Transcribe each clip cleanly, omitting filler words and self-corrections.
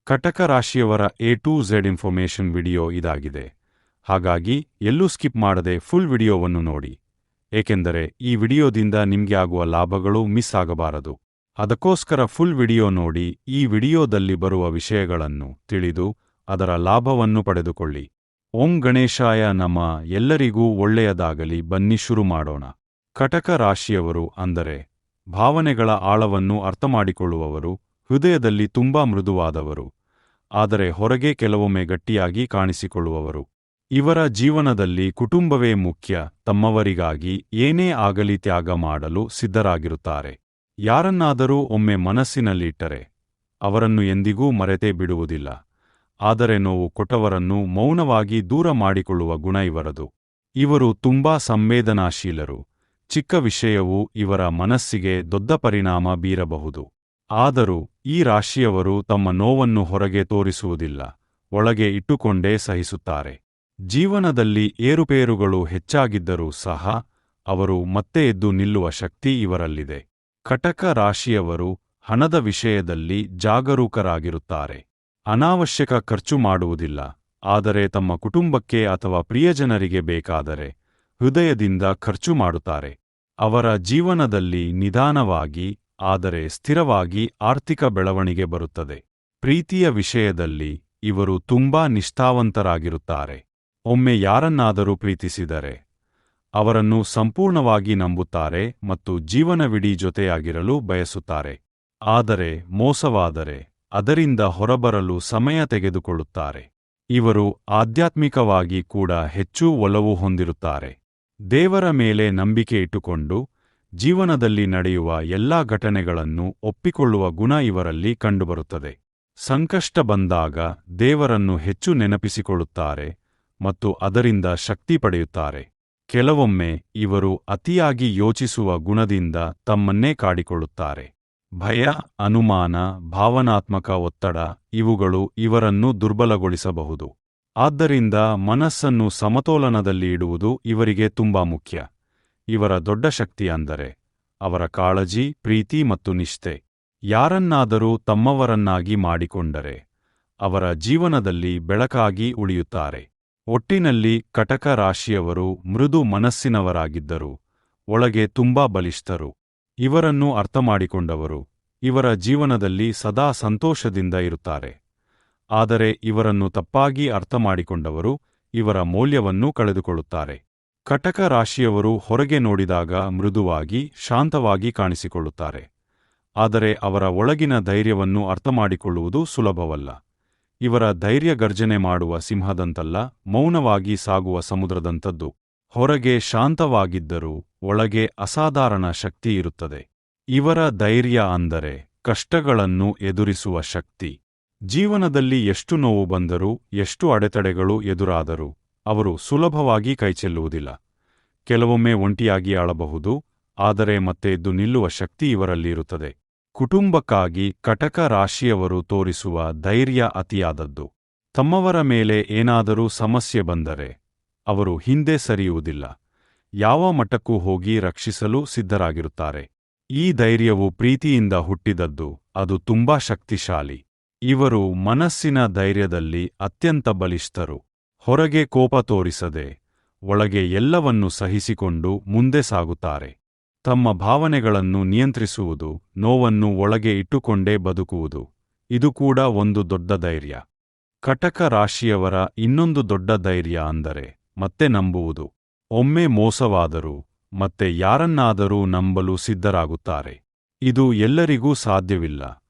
ಕಟಕ ರಾಶಿಯವರ A to Z information video ಇದಾಗಿದೆ. ಹಾಗಾಗಿ ಎಲ್ಲೂ ಸ್ಕಿಪ್ ಮಾಡದೆ ಫುಲ್ ವಿಡಿಯೋವನ್ನು ನೋಡಿ, ಏಕೆಂದರೆ ಈ ವಿಡಿಯೋದಿಂದ ನಿಮ್ಗೆ ಆಗುವ ಲಾಭಗಳು ಮಿಸ್ ಆಗಬಾರದು. ಅದಕ್ಕೋಸ್ಕರ ಫುಲ್ ವಿಡಿಯೋ ನೋಡಿ ಈ ವಿಡಿಯೋದಲ್ಲಿ ಬರುವ ವಿಷಯಗಳನ್ನು ತಿಳಿದು ಅದರ ಲಾಭವನ್ನು ಪಡೆದುಕೊಳ್ಳಿ. ಓಂ ಗಣೇಶಾಯ ನಮಃ. ಎಲ್ಲರಿಗೂ ಒಳ್ಳೆಯದಾಗಲಿ. ಬನ್ನಿ ಶುರು ಮಾಡೋಣ. ಕಟಕ ರಾಶಿಯವರು ಅಂದರೆ ಭಾವನೆಗಳ ಆಳವನ್ನು ಅರ್ಥಮಾಡಿಕೊಳ್ಳುವವರು, ಹೃದಯದಲ್ಲಿ ತುಂಬಾ ಮೃದುವಾದವರು, ಆದರೆ ಹೊರಗೆ ಕೆಲವೊಮ್ಮೆ ಗಟ್ಟಿಯಾಗಿ ಕಾಣಿಸಿಕೊಳ್ಳುವವರು. ಇವರ ಜೀವನದಲ್ಲಿ ಕುಟುಂಬವೇ ಮುಖ್ಯ. ತಮ್ಮವರಿಗಾಗಿ ಏನೇ ಆಗಲಿ ತ್ಯಾಗ ಮಾಡಲು ಸಿದ್ಧರಾಗಿರುತ್ತಾರೆ. ಯಾರನ್ನಾದರೂ ಒಮ್ಮೆ ಮನಸ್ಸಿನಲ್ಲಿಟ್ಟರೆ ಅವರನ್ನು ಎಂದಿಗೂ ಮರೆತೇ ಬಿಡುವುದಿಲ್ಲ. ಆದರೆ ನೋವು ಕೊಟ್ಟವರನ್ನು ಮೌನವಾಗಿ ದೂರ ಮಾಡಿಕೊಳ್ಳುವ ಗುಣ ಇವರದು. ಇವರು ತುಂಬಾ ಸಂವೇದನಾಶೀಲರು. ಚಿಕ್ಕ ವಿಷಯವೂ ಇವರ ಮನಸ್ಸಿಗೆ ದೊಡ್ಡ ಪರಿಣಾಮ ಬೀರಬಹುದು. ಆದರೂ ಈ ರಾಶಿಯವರು ತಮ್ಮ ನೋವನ್ನು ಹೊರಗೆ ತೋರಿಸುವುದಿಲ್ಲ, ಒಳಗೆ ಇಟ್ಟುಕೊಂಡೇ ಸಹಿಸುತ್ತಾರೆ. ಜೀವನದಲ್ಲಿ ಏರುಪೇರುಗಳು ಹೆಚ್ಚಾಗಿದ್ದರೂ ಸಹ ಅವರು ಮತ್ತೆ ಎದ್ದು ನಿಲ್ಲುವ ಶಕ್ತಿ ಇವರಲ್ಲಿದೆ. ಕಟಕ ರಾಶಿಯವರು ಹಣದ ವಿಷಯದಲ್ಲಿ ಜಾಗರೂಕರಾಗಿರುತ್ತಾರೆ. ಅನಾವಶ್ಯಕ ಖರ್ಚು ಮಾಡುವುದಿಲ್ಲ, ಆದರೆ ತಮ್ಮ ಕುಟುಂಬಕ್ಕೆ ಅಥವಾ ಪ್ರಿಯಜನರಿಗೆ ಬೇಕಾದರೆ ಹೃದಯದಿಂದ ಖರ್ಚು ಮಾಡುತ್ತಾರೆ. ಅವರ ಜೀವನದಲ್ಲಿ ನಿಧಾನವಾಗಿ ಆದರೆ ಸ್ಥಿರವಾಗಿ ಆರ್ಥಿಕ ಬೆಳವಣಿಗೆ ಬರುತ್ತದೆ. ಪ್ರೀತಿಯ ವಿಷಯದಲ್ಲಿ ಇವರು ತುಂಬಾ ನಿಷ್ಠಾವಂತರಾಗಿರುತ್ತಾರೆ. ಒಮ್ಮೆ ಯಾರನ್ನಾದರೂ ಪ್ರೀತಿಸಿದರೆ ಅವರನ್ನು ಸಂಪೂರ್ಣವಾಗಿ ನಂಬುತ್ತಾರೆ ಮತ್ತು ಜೀವನವಿಡೀ ಜೊತೆಯಾಗಿರಲು ಬಯಸುತ್ತಾರೆ. ಆದರೆ ಮೋಸವಾದರೆ ಅದರಿಂದ ಹೊರಬರಲು ಸಮಯ ತೆಗೆದುಕೊಳ್ಳುತ್ತಾರೆ. ಇವರು ಆಧ್ಯಾತ್ಮಿಕವಾಗಿ ಕೂಡ ಹೆಚ್ಚು ಒಲವು ಹೊಂದಿರುತ್ತಾರೆ. ದೇವರ ಮೇಲೆ ನಂಬಿಕೆ ಇಟ್ಟುಕೊಂಡು ಜೀವನದಲ್ಲಿ ನಡೆಯುವ ಎಲ್ಲಾ ಘಟನೆಗಳನ್ನು ಒಪ್ಪಿಕೊಳ್ಳುವ ಗುಣ ಇವರಲ್ಲಿ ಕಂಡುಬರುತ್ತದೆ. ಸಂಕಷ್ಟ ಬಂದಾಗ ದೇವರನ್ನು ಹೆಚ್ಚು ನೆನಪಿಸಿಕೊಳ್ಳುತ್ತಾರೆ ಮತ್ತು ಅದರಿಂದ ಶಕ್ತಿ ಪಡೆಯುತ್ತಾರೆ. ಕೆಲವೊಮ್ಮೆ ಇವರು ಅತಿಯಾಗಿ ಯೋಚಿಸುವ ಗುಣದಿಂದ ತಮ್ಮನ್ನೇ ಕಾಡಿಕೊಳ್ಳುತ್ತಾರೆ. ಭಯ, ಅನುಮಾನ, ಭಾವನಾತ್ಮಕ ಒತ್ತಡ ಇವುಗಳು ಇವರನ್ನು ದುರ್ಬಲಗೊಳಿಸಬಹುದು. ಆದ್ದರಿಂದ ಮನಸ್ಸನ್ನು ಸಮತೋಲನದಲ್ಲಿ ಇಡುವುದು ಇವರಿಗೆ ತುಂಬಾ ಮುಖ್ಯ. ಇವರ ದೊಡ್ಡ ಶಕ್ತಿ ಅಂದರೆ ಅವರ ಕಾಳಜಿ, ಪ್ರೀತಿ ಮತ್ತು ನಿಷ್ಠೆ. ಯಾರನ್ನಾದರೂ ತಮ್ಮವರನ್ನಾಗಿ ಮಾಡಿಕೊಂಡರೆ ಅವರ ಜೀವನದಲ್ಲಿ ಬೆಳಕಾಗಿ ಉಳಿಯುತ್ತಾರೆ. ಒಟ್ಟಿನಲ್ಲಿ ಕಟಕ ರಾಶಿಯವರು ಮೃದು ಮನಸ್ಸಿನವರಾಗಿದ್ದರೂ ಒಳಗೆ ತುಂಬಾ ಬಲಿಷ್ಠರು. ಇವರನ್ನು ಅರ್ಥಮಾಡಿಕೊಂಡವರು ಇವರ ಜೀವನದಲ್ಲಿ ಸದಾ ಸಂತೋಷದಿಂದ ಇರುತ್ತಾರೆ. ಆದರೆ ಇವರನ್ನು ತಪ್ಪಾಗಿ ಅರ್ಥಮಾಡಿಕೊಂಡವರು ಇವರ ಮೌಲ್ಯವನ್ನು ಕಳೆದುಕೊಳ್ಳುತ್ತಾರೆ. ಕಟಕ ರಾಶಿಯವರು ಹೊರಗೆ ನೋಡಿದಾಗ ಮೃದುವಾಗಿ, ಶಾಂತವಾಗಿ ಕಾಣಿಸಿಕೊಳ್ಳುತ್ತಾರೆ. ಆದರೆ ಅವರ ಒಳಗಿನ ಧೈರ್ಯವನ್ನು ಅರ್ಥಮಾಡಿಕೊಳ್ಳುವುದು ಸುಲಭವಲ್ಲ. ಇವರ ಧೈರ್ಯ ಗರ್ಜನೆ ಮಾಡುವ ಸಿಂಹದಂತಲ್ಲ, ಮೌನವಾಗಿ ಸಾಗುವ ಸಮುದ್ರದಂಥದ್ದು. ಹೊರಗೆ ಶಾಂತವಾಗಿದ್ದರೂ ಒಳಗೆ ಅಸಾಧಾರಣ ಶಕ್ತಿ ಇರುತ್ತದೆ. ಇವರ ಧೈರ್ಯ ಅಂದರೆ ಕಷ್ಟಗಳನ್ನು ಎದುರಿಸುವ ಶಕ್ತಿ. ಜೀವನದಲ್ಲಿ ಎಷ್ಟು ನೋವು ಬಂದರೂ, ಎಷ್ಟು ಅಡೆತಡೆಗಳು ಎದುರಾದರೂ ಅವರು ಸುಲಭವಾಗಿ ಕೈಚೆಲ್ಲುವುದಿಲ್ಲ. ಕೆಲವೊಮ್ಮೆ ಒಂಟಿಯಾಗಿ ಆಳಬಹುದು, ಆದರೆ ಮತ್ತೆ ಎದ್ದು ನಿಲ್ಲುವ ಶಕ್ತಿ ಇವರಲ್ಲಿ ಇರುತ್ತದೆ. ಕುಟುಂಬಕ್ಕಾಗಿ ಕಟಕ ರಾಶಿಯವರು ತೋರಿಸುವ ಧೈರ್ಯ ಅತಿಯಾದದ್ದು. ತಮ್ಮವರ ಮೇಲೆ ಏನಾದರೂ ಸಮಸ್ಯೆ ಬಂದರೆ ಅವರು ಹಿಂದೆ ಸರಿಯುವುದಿಲ್ಲ. ಯಾವ ಮಟ್ಟಕ್ಕೂ ಹೋಗಿ ರಕ್ಷಿಸಲು ಸಿದ್ಧರಾಗಿರುತ್ತಾರೆ. ಈ ಧೈರ್ಯವು ಪ್ರೀತಿಯಿಂದ ಹುಟ್ಟಿದದ್ದು. ಅದು ತುಂಬಾ ಶಕ್ತಿಶಾಲಿ. ಇವರು ಮನಸ್ಸಿನ ಧೈರ್ಯದಲ್ಲಿ ಅತ್ಯಂತ ಬಲಿಷ್ಠರು. ಹೊರಗೆ ಕೋಪ ತೋರಿಸದೆ ಒಳಗೆ ಎಲ್ಲವನ್ನೂ ಸಹಿಸಿಕೊಂಡು ಮುಂದೆ ಸಾಗುತ್ತಾರೆ. ತಮ್ಮ ಭಾವನೆಗಳನ್ನು ನಿಯಂತ್ರಿಸುವುದು, ನೋವನ್ನು ಒಳಗೆ ಇಟ್ಟುಕೊಂಡೇ ಬದುಕುವುದು, ಇದು ಕೂಡ ಒಂದು ದೊಡ್ಡ ಧೈರ್ಯ. ಕಟಕ ರಾಶಿಯವರ ಇನ್ನೊಂದು ದೊಡ್ಡ ಧೈರ್ಯ ಅಂದರೆ ಮತ್ತೆ ನಂಬುವುದು. ಒಮ್ಮೆ ಮೋಸವಾದರೂ ಮತ್ತೆ ಯಾರನ್ನಾದರೂ ನಂಬಲು ಸಿದ್ಧರಾಗುತ್ತಾರೆ. ಇದು ಎಲ್ಲರಿಗೂ ಸಾಧ್ಯವಿಲ್ಲ,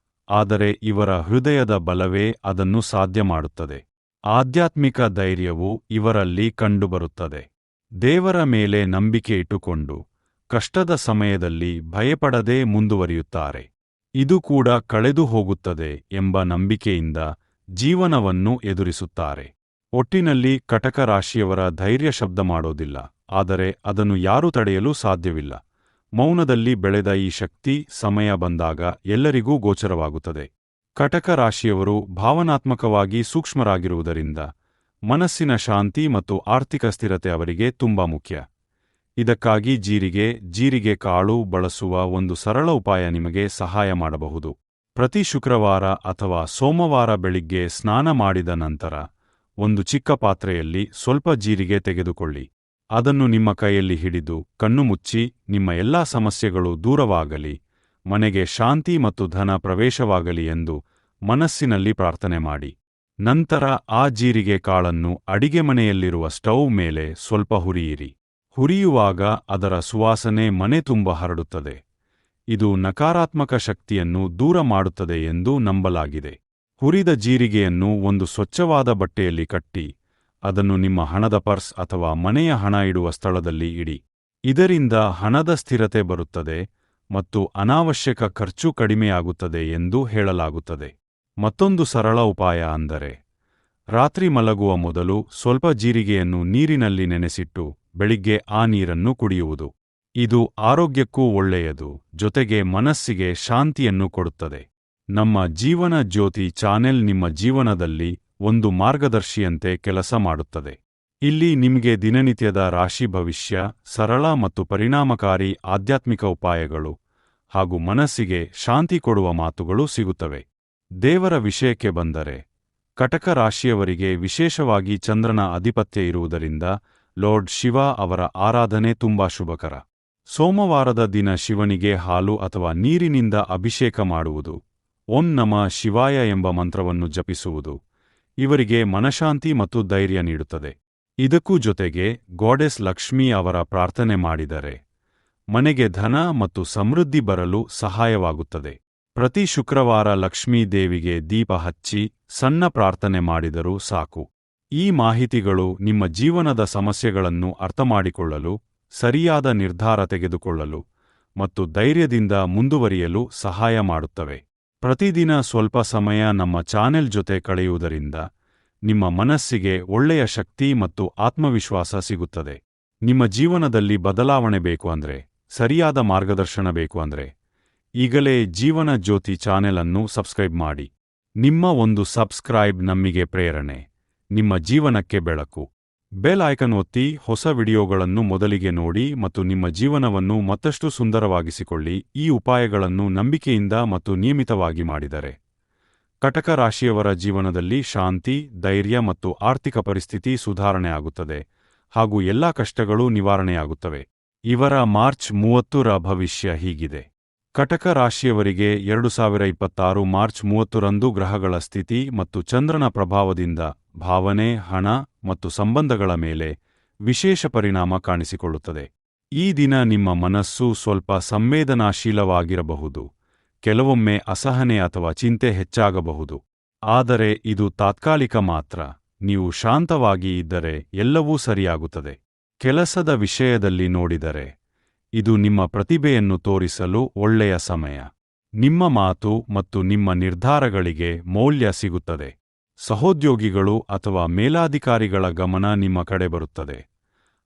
ಆದರೆ ಇವರ ಹೃದಯದ ಬಲವೇ ಅದನ್ನು ಸಾಧ್ಯ ಮಾಡುತ್ತದೆ. ಆಧ್ಯಾತ್ಮಿಕ ಧೈರ್ಯವು ಇವರಲ್ಲಿ ಕಂಡುಬರುತ್ತದೆ. ದೇವರ ಮೇಲೆ ನಂಬಿಕೆ ಇಟ್ಟುಕೊಂಡು ಕಷ್ಟದ ಸಮಯದಲ್ಲಿ ಭಯಪಡದೆ ಮುಂದುವರಿಯುತ್ತಾರೆ. ಇದು ಕೂಡ ಕಳೆದು ಹೋಗುತ್ತದೆ ಎಂಬ ನಂಬಿಕೆಯಿಂದ ಜೀವನವನ್ನು ಎದುರಿಸುತ್ತಾರೆ. ಒಟ್ಟಿನಲ್ಲಿ ಕಟಕ ರಾಶಿಯವರ ಧೈರ್ಯ ಶಬ್ದ ಮಾಡೋದಿಲ್ಲ, ಆದರೆ ಅದನ್ನು ಯಾರೂ ತಡೆಯಲು ಸಾಧ್ಯವಿಲ್ಲ. ಮೌನದಲ್ಲಿ ಬೆಳೆದ ಈ ಶಕ್ತಿ ಸಮಯ ಬಂದಾಗ ಎಲ್ಲರಿಗೂ ಗೋಚರವಾಗುತ್ತದೆ. ಕಟಕ ರಾಶಿಯವರು ಭಾವನಾತ್ಮಕವಾಗಿ ಸೂಕ್ಷ್ಮರಾಗಿರುವುದರಿಂದ ಮನಸ್ಸಿನ ಶಾಂತಿ ಮತ್ತು ಆರ್ಥಿಕ ಸ್ಥಿರತೆ ಅವರಿಗೆ ತುಂಬಾ ಮುಖ್ಯ. ಇದಕ್ಕಾಗಿ ಜೀರಿಗೆ ಕಾಳು ಬಳಸುವ ಒಂದು ಸರಳ ಉಪಾಯ ನಿಮಗೆ ಸಹಾಯ ಮಾಡಬಹುದು. ಪ್ರತಿ ಶುಕ್ರವಾರ ಅಥವಾ ಸೋಮವಾರ ಬೆಳಿಗ್ಗೆ ಸ್ನಾನ ಮಾಡಿದ ನಂತರ ಒಂದು ಚಿಕ್ಕ ಪಾತ್ರೆಯಲ್ಲಿ ಸ್ವಲ್ಪ ಜೀರಿಗೆ ತೆಗೆದುಕೊಳ್ಳಿ. ಅದನ್ನು ನಿಮ್ಮ ಕೈಯಲ್ಲಿ ಹಿಡಿದು ಕಣ್ಣು ಮುಚ್ಚಿ ನಿಮ್ಮ ಎಲ್ಲಾ ಸಮಸ್ಯೆಗಳು ದೂರವಾಗಲಿ, ಮನೆಗೆ ಶಾಂತಿ ಮತ್ತು ಧನ ಪ್ರವೇಶವಾಗಲಿ ಎಂದು ಮನಸ್ಸಿನಲ್ಲಿ ಪ್ರಾರ್ಥನೆ ಮಾಡಿ. ನಂತರ ಆ ಜೀರಿಗೆ ಕಾಳನ್ನು ಅಡಿಗೆಮನೆಯಲ್ಲಿರುವ ಸ್ಟೌವ್ ಮೇಲೆ ಸ್ವಲ್ಪ ಹುರಿಯಿರಿ. ಹುರಿಯುವಾಗ ಅದರ ಸುವಾಸನೆ ಮನೆ ತುಂಬ ಹರಡುತ್ತದೆ. ಇದು ನಕಾರಾತ್ಮಕ ಶಕ್ತಿಯನ್ನು ದೂರ ಮಾಡುತ್ತದೆ ಎಂದು ನಂಬಲಾಗಿದೆ. ಹುರಿದ ಜೀರಿಗೆಯನ್ನು ಒಂದು ಸ್ವಚ್ಛವಾದ ಬಟ್ಟೆಯಲ್ಲಿ ಕಟ್ಟಿ ಅದನ್ನು ನಿಮ್ಮ ಹಣದ ಪರ್ಸ್ ಅಥವಾ ಮನೆಯ ಹಣ ಇಡುವ ಸ್ಥಳದಲ್ಲಿ ಇಡಿ. ಇದರಿಂದ ಹಣದ ಸ್ಥಿರತೆ ಬರುತ್ತದೆ ಮತ್ತು ಅನಾವಶ್ಯಕ ಖರ್ಚು ಕಡಿಮೆಯಾಗುತ್ತದೆ ಎಂದು ಹೇಳಲಾಗುತ್ತದೆ. ಮತ್ತೊಂದು ಸರಳ ಉಪಾಯ ಅಂದರೆ, ರಾತ್ರಿ ಮಲಗುವ ಮೊದಲು ಸ್ವಲ್ಪ ಜೀರಿಗೆಯನ್ನು ನೀರಿನಲ್ಲಿ ನೆನೆಸಿಟ್ಟು ಬೆಳಿಗ್ಗೆ ಆ ನೀರನ್ನು ಕುಡಿಯುವುದು. ಇದು ಆರೋಗ್ಯಕ್ಕೂ ಒಳ್ಳೆಯದು, ಜೊತೆಗೆ ಮನಸ್ಸಿಗೆ ಶಾಂತಿಯನ್ನು ಕೊಡುತ್ತದೆ. ನಮ್ಮ ಜೀವನ ಜ್ಯೋತಿ ಚಾನೆಲ್ ನಿಮ್ಮ ಜೀವನದಲ್ಲಿ ಒಂದು ಮಾರ್ಗದರ್ಶಿಯಂತೆ ಕೆಲಸ ಮಾಡುತ್ತದೆ. ಇಲ್ಲಿ ನಿಮಗೆ ದಿನನಿತ್ಯದ ರಾಶಿ ಭವಿಷ್ಯ, ಸರಳ ಮತ್ತು ಪರಿಣಾಮಕಾರಿ ಆಧ್ಯಾತ್ಮಿಕ ಉಪಾಯಗಳು ಹಾಗೂ ಮನಸ್ಸಿಗೆ ಶಾಂತಿ ಕೊಡುವ ಮಾತುಗಳು ಸಿಗುತ್ತವೆ. ದೇವರ ವಿಷಯಕ್ಕೆ ಬಂದರೆ, ಕಟಕ ರಾಶಿಯವರಿಗೆ ವಿಶೇಷವಾಗಿ ಚಂದ್ರನ ಆಧಿಪತ್ಯ ಇರುವುದರಿಂದ ಲಾರ್ಡ್ ಶಿವ ಅವರ ಆರಾಧನೆ ತುಂಬಾ ಶುಭಕರ. ಸೋಮವಾರದ ದಿನ ಶಿವನಿಗೆ ಹಾಲು ಅಥವಾ ನೀರಿನಿಂದ ಅಭಿಷೇಕ ಮಾಡುವುದು, ಓಂ ನಮಃ ಶಿವಾಯ ಎಂಬ ಮಂತ್ರವನ್ನು ಜಪಿಸುವುದು ಇವರಿಗೆ ಮನಶಾಂತಿ ಮತ್ತು ಧೈರ್ಯ ನೀಡುತ್ತದೆ. ಇದಕ್ಕೂ ಜೊತೆಗೆ ಗಾಡೆಸ್ ಲಕ್ಷ್ಮೀ ಅವರ ಪ್ರಾರ್ಥನೆ ಮಾಡಿದರೆ ಮನೆಗೆ ಧನ ಮತ್ತು ಸಮೃದ್ಧಿ ಬರಲು ಸಹಾಯವಾಗುತ್ತದೆ. ಪ್ರತಿ ಶುಕ್ರವಾರ ಲಕ್ಷ್ಮೀ ದೇವಿಗೆ ದೀಪ ಹಚ್ಚಿ ಸಣ್ಣ ಪ್ರಾರ್ಥನೆ ಮಾಡಿದರೂ ಸಾಕು. ಈ ಮಾಹಿತಿಗಳು ನಿಮ್ಮ ಜೀವನದ ಸಮಸ್ಯೆಗಳನ್ನು ಅರ್ಥಮಾಡಿಕೊಳ್ಳಲು, ಸರಿಯಾದ ನಿರ್ಧಾರ ತೆಗೆದುಕೊಳ್ಳಲು ಮತ್ತು ಧೈರ್ಯದಿಂದ ಮುಂದುವರಿಯಲು ಸಹಾಯ ಮಾಡುತ್ತವೆ. ಪ್ರತಿದಿನ ಸ್ವಲ್ಪ ಸಮಯ ನಮ್ಮ ಚಾನೆಲ್ ಜೊತೆ ಕಳೆಯುವುದರಿಂದ ನಿಮ್ಮ ಮನಸ್ಸಿಗೆ ಒಳ್ಳೆಯ ಶಕ್ತಿ ಮತ್ತು ಆತ್ಮವಿಶ್ವಾಸ ಸಿಗುತ್ತದೆ. ನಿಮ್ಮ ಜೀವನದಲ್ಲಿ ಬದಲಾವಣೆ ಬೇಕು ಅಂದ್ರೆ, ಸರಿಯಾದ ಮಾರ್ಗದರ್ಶನ ಬೇಕು ಅಂದ್ರೆ ಈಗಲೇ ಜೀವನ ಜ್ಯೋತಿ ಚಾನೆಲ್ ಅನ್ನು ಸಬ್ಸ್ಕ್ರೈಬ್ ಮಾಡಿ. ನಿಮ್ಮ ಒಂದು ಸಬ್ಸ್ಕ್ರೈಬ್ ನಮಗೆ ಪ್ರೇರಣೆ, ನಿಮ್ಮ ಜೀವನಕ್ಕೆ ಬೆಳಕು. ಬೆಲ್ ಐಕಾನ್ ಒತ್ತಿ ಹೊಸ ವಿಡಿಯೋಗಳನ್ನು ಮೊದಲಿಗೆ ನೋಡಿ ಮತ್ತು ನಿಮ್ಮ ಜೀವನವನ್ನು ಮತ್ತಷ್ಟು ಸುಂದರವಾಗಿಸಿಕೊಳ್ಳಿ. ಈ ಉಪಾಯಗಳನ್ನು ನಂಬಿಕೆಯಿಂದ ಮತ್ತು ನಿಯಮಿತವಾಗಿ ಮಾಡಿದರೆ ಕಟಕ ರಾಶಿಯವರ ಜೀವನದಲ್ಲಿ ಶಾಂತಿ, ಧೈರ್ಯ ಮತ್ತು ಆರ್ಥಿಕ ಪರಿಸ್ಥಿತಿ ಸುಧಾರಣೆ ಆಗುತ್ತದೆ ಹಾಗೂ ಎಲ್ಲಾ ಕಷ್ಟಗಳು ನಿವಾರಣೆಯಾಗುತ್ತವೆ. ಇವರ ಮಾರ್ಚ್ 30ರ ಭವಿಷ್ಯ ಹೀಗಿದೆ. ಕಟಕ ರಾಶಿಯವರಿಗೆ 2026 ಮಾರ್ಚ್ 30ರಂದು ಗ್ರಹಗಳ ಸ್ಥಿತಿ ಮತ್ತು ಚಂದ್ರನ ಪ್ರಭಾವದಿಂದ ಭಾವನೆ, ಹಣ ಮತ್ತು ಸಂಬಂಧಗಳ ಮೇಲೆ ವಿಶೇಷ ಪರಿಣಾಮ ಕಾಣಿಸಿಕೊಳ್ಳುತ್ತದೆ. ಈ ದಿನ ನಿಮ್ಮ ಮನಸ್ಸು ಸ್ವಲ್ಪ ಸಂವೇದನಾಶೀಲವಾಗಿರಬಹುದು, ಕೆಲವೊಮ್ಮೆ ಅಸಹನೆ ಅಥವಾ ಚಿಂತೆ ಹೆಚ್ಚಾಗಬಹುದು. ಆದರೆ ಇದು ತಾತ್ಕಾಲಿಕ ಮಾತ್ರ. ನೀವು ಶಾಂತವಾಗಿ ಇದ್ದರೆ ಎಲ್ಲವೂ ಸರಿಯಾಗುತ್ತದೆ. ಕೆಲಸದ ವಿಷಯದಲ್ಲಿ ನೋಡಿದರೆ, ಇದು ನಿಮ್ಮ ಪ್ರತಿಭೆಯನ್ನು ತೋರಿಸಲು ಒಳ್ಳೆಯ ಸಮಯ. ನಿಮ್ಮ ಮಾತು ಮತ್ತು ನಿಮ್ಮ ನಿರ್ಧಾರಗಳಿಗೆ ಮೌಲ್ಯ ಸಿಗುತ್ತದೆ. ಸಹೋದ್ಯೋಗಿಗಳು ಅಥವಾ ಮೇಲಾಧಿಕಾರಿಗಳ ಗಮನ ನಿಮ್ಮ ಕಡೆ ಬರುತ್ತದೆ.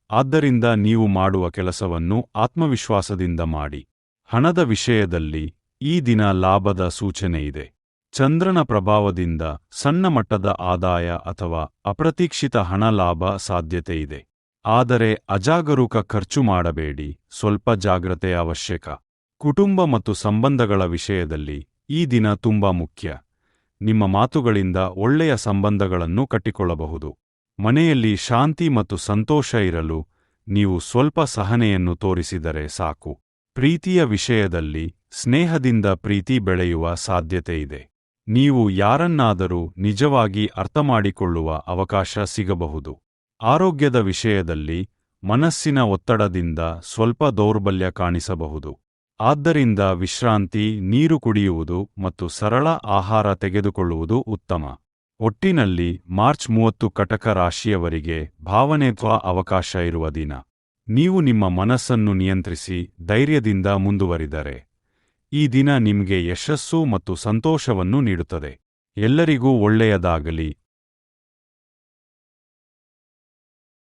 ಆದ್ದರಿಂದ ನೀವು ಮಾಡುವ ಕೆಲಸವನ್ನು ಆತ್ಮವಿಶ್ವಾಸದಿಂದ ಮಾಡಿ. ಹಣದ ವಿಷಯದಲ್ಲಿ ಈ ದಿನ ಲಾಭದ ಸೂಚನೆಯಿದೆ. ಚಂದ್ರನ ಪ್ರಭಾವದಿಂದ ಸಣ್ಣ ಮಟ್ಟದ ಆದಾಯ ಅಥವಾ ಅಪ್ರತೀಕ್ಷಿತ ಹಣ ಲಾಭ ಸಾಧ್ಯತೆಯಿದೆ. ಆದರೆ ಅಜಾಗರೂಕ ಖರ್ಚು ಮಾಡಬೇಡಿ, ಸ್ವಲ್ಪ ಜಾಗ್ರತೆ ಅವಶ್ಯಕ. ಕುಟುಂಬ ಮತ್ತು ಸಂಬಂಧಗಳ ವಿಷಯದಲ್ಲಿ ಈ ದಿನ ತುಂಬಾ ಮುಖ್ಯ. ನಿಮ್ಮ ಮಾತುಗಳಿಂದ ಒಳ್ಳೆಯ ಸಂಬಂಧಗಳನ್ನು ಕಟ್ಟಿಕೊಳ್ಳಬಹುದು. ಮನೆಯಲ್ಲಿ ಶಾಂತಿ ಮತ್ತು ಸಂತೋಷ ಇರಲು ನೀವು ಸ್ವಲ್ಪ ಸಹನೆಯನ್ನು ತೋರಿಸಿದರೆ ಸಾಕು. ಪ್ರೀತಿಯ ವಿಷಯದಲ್ಲಿ ಸ್ನೇಹದಿಂದ ಪ್ರೀತಿ ಬೆಳೆಯುವ ಸಾಧ್ಯತೆಯಿದೆ. ನೀವು ಯಾರನ್ನಾದರೂ ನಿಜವಾಗಿ ಅರ್ಥಮಾಡಿಕೊಳ್ಳುವ ಅವಕಾಶ ಸಿಗಬಹುದು. ಆರೋಗ್ಯದ ವಿಷಯದಲ್ಲಿ ಮನಸ್ಸಿನ ಒತ್ತಡದಿಂದ ಸ್ವಲ್ಪ ದೌರ್ಬಲ್ಯ ಕಾಣಿಸಬಹುದು. ಆದ್ದರಿಂದ ವಿಶ್ರಾಂತಿ, ನೀರು ಕುಡಿಯುವುದು ಮತ್ತು ಸರಳ ಆಹಾರ ತೆಗೆದುಕೊಳ್ಳುವುದು ಉತ್ತಮ. ಒಟ್ಟಿನಲ್ಲಿ ಮಾರ್ಚ್ 30 ಕಟಕ ರಾಶಿಯವರಿಗೆ ಭಾವನೆತ್ವ ಅವಕಾಶ ಇರುವ ದಿನ. ನೀವು ನಿಮ್ಮ ಮನಸ್ಸನ್ನು ನಿಯಂತ್ರಿಸಿ ಧೈರ್ಯದಿಂದ ಮುಂದುವರಿದರೆ ಈ ದಿನ ನಿಮಗೆ ಯಶಸ್ಸು ಮತ್ತು ಸಂತೋಷವನ್ನು ನೀಡುತ್ತದೆ. ಎಲ್ಲರಿಗೂ ಒಳ್ಳೆಯದಾಗಲಿ.